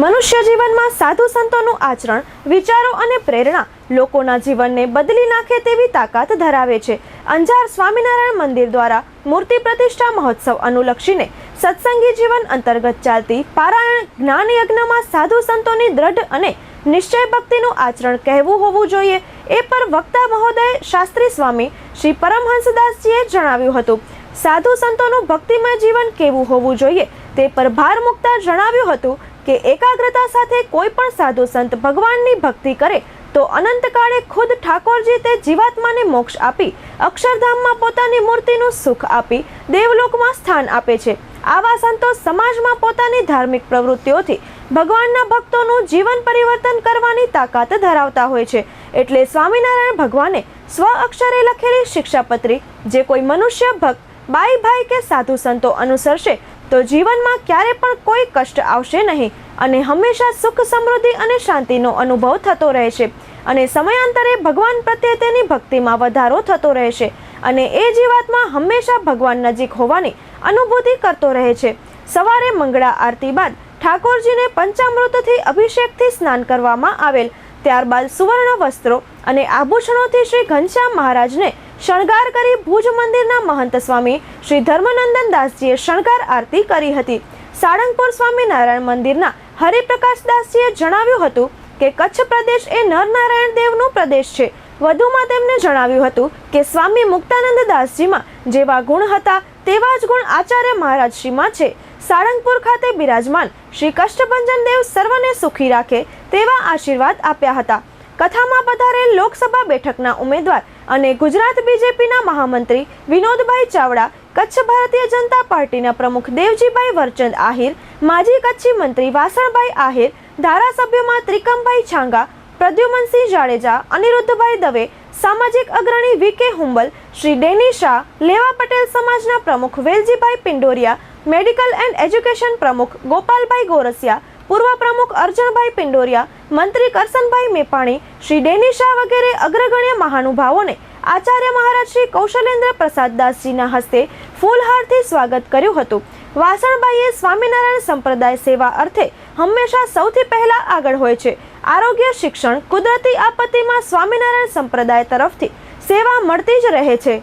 મનુષ્ય જીવનમાં સાધુ સંતોનું આચરણ, વિચારો અને પ્રેરણા લોકોના જીવનને બદલી નાખે તેવી તાકાત ધરાવે છે. અંજાર સ્વામિનારાયણ મંદિર દ્વારા મૂર્તિ પ્રતિષ્ઠા મહોત્સવ અનુલક્ષીને સત્સંગી જીવન અંતર્ગત ચાલતી પારાયણ જ્ઞાન યજ્ઞમાં સાધુ સંતોની દ્રઢ અને નિશ્ચય ભક્તિનું આચરણ કહેવું હોવું જોઈએ એ પર વક્તા મહોદય શાસ્ત્રી સ્વામી શ્રી પરમહંસદાસજીએ જણાવ્યું હતું. સાધુ સંતોનું ભક્તિમય જીવન કેવું હોવું જોઈએ તે પર ભાર મૂકતા જણાવ્યું હતું કે એકાગ્રતા સાથે કોઈ પણ સાધુ સંત ભગવાનની ભક્તિ કરે તો અનંતકાળે ખુદ ઠાકોરજી તે જીવાત્માને મોક્ષ આપી અક્ષરધામમાં પોતાની મૂર્તિનું સુખ આપી દેવલોકમાં સ્થાન આપે છે. આવા સંતો સમાજમાં પોતાની ધાર્મિક પ્રવૃત્તિઓથી ભગવાનના ભક્તોનું જીવન પરિવર્તન કરવાની તાકાત ધરાવતા હોય છે. એટલે સ્વામિનારાયણ ભગવાને સ્વ અક્ષરે લખેલી શિક્ષાપત્રી જે કોઈ મનુષ્ય ભક્ત બાઈ ભાઈ કે સાધુ સંતો અનુસરશે તો જીવનમાં ક્યારે પણ કોઈ કષ્ટ આવશે નહીં અને હંમેશા સુખ, સમૃદ્ધિ અને શાંતિનો અનુભવ થતો રહેશે અને સમયાંતરે ભગવાન પ્રત્યે તેની ભક્તિમાં વધારો થતો રહેશે અને એ જીવાત્મા હંમેશા ભગવાન નજીક હોવાની અનુભૂતિ કરતો રહે છે. સવારે મંગળા આરતી બાદ ઠાકોરજીને પંચામૃતથી અભિષેકથી સ્નાન કરવામાં આવેલ. ત્યારબાદ સુવર્ણ વસ્ત્રો અને આભૂષણોથી શ્રી ઘનશ્યામ મહારાજને શણગાર કરી ભુજ મંદિરના મહંત સ્વામી શ્રી ધર્મનંદન દાસજીએ શણગાર આરતી કરી હતી. સાળંગપુર સ્વામિનારાયણ મંદિરના હરિપ્રકાશદાસજીએ જણાવ્યું હતું કે કચ્છ પ્રદેશ એ નરનારાયણ દેવનો પ્રદેશ છે. વધુમાં તેમણે જણાવ્યું હતું કે સ્વામી મુક્તાનંદ દાસજીમાં જેવા ગુણ હતા તેવા જ ગુણ આચાર્ય મહારાજશ્રીમાં છે. સાળંગપુર ખાતે બિરાજમાન શ્રી કષ્ટભંજન દેવ સર્વને સુખી રાખે તેવા આશીર્વાદ આપ્યા હતા. કથામાં પધારેલ લોકસભા બેઠકના ઉમેદવાર અને ગુજરાત બીજેપીના મહામંત્રી વિનોદભાઈ ચાવડા, કચ્છ ભારતીય જનતા પાર્ટીના પ્રમુખ દેવજીભાઈ વરચંદ આહિર, માજી કચ્છી મંત્રી વાસણભાઈ આહિર, ધારાસભ્યોમાં ત્રિકમભાઈ છાંગા, પ્રદ્યુમનસિંહ જાડેજા, અનિરુદ્ધભાઈ દવે, સામાજિક અગ્રણી વી.કે. હુંબલ, શ્રી ડેની શાહ, લેવા પટેલ સમાજના પ્રમુખ Veljibhai Pindoriya, medical and education પ્રમુખ ગોપાલભાઈ ગોરસિયા, પૂર્વ પ્રમુખ અર્જણભાઈ પિંડોરિયા, મંત્રી કરસનભાઈ મેપાણી, શ્રી ડેની શાહ વગેરે અગ્રગણ્ય મહાનુભાવોને આચાર્ય મહારાજ શ્રી કૌશલેન્દ્ર પ્રસાદ દાસજીના હસ્તે ફૂલહારથી સ્વાગત કર્યું હતું. વાસણભાઈએ સ્વામિનારાયણ સંપ્રદાય સેવા અર્થે હંમેશા સૌથી પહેલા આગળ હોય છે. આરોગ્ય, શિક્ષણ, કુદરતી આપત્તિમાં સ્વામિનારાયણ સંપ્રદાય તરફથી સેવા મળતી જ રહે છે.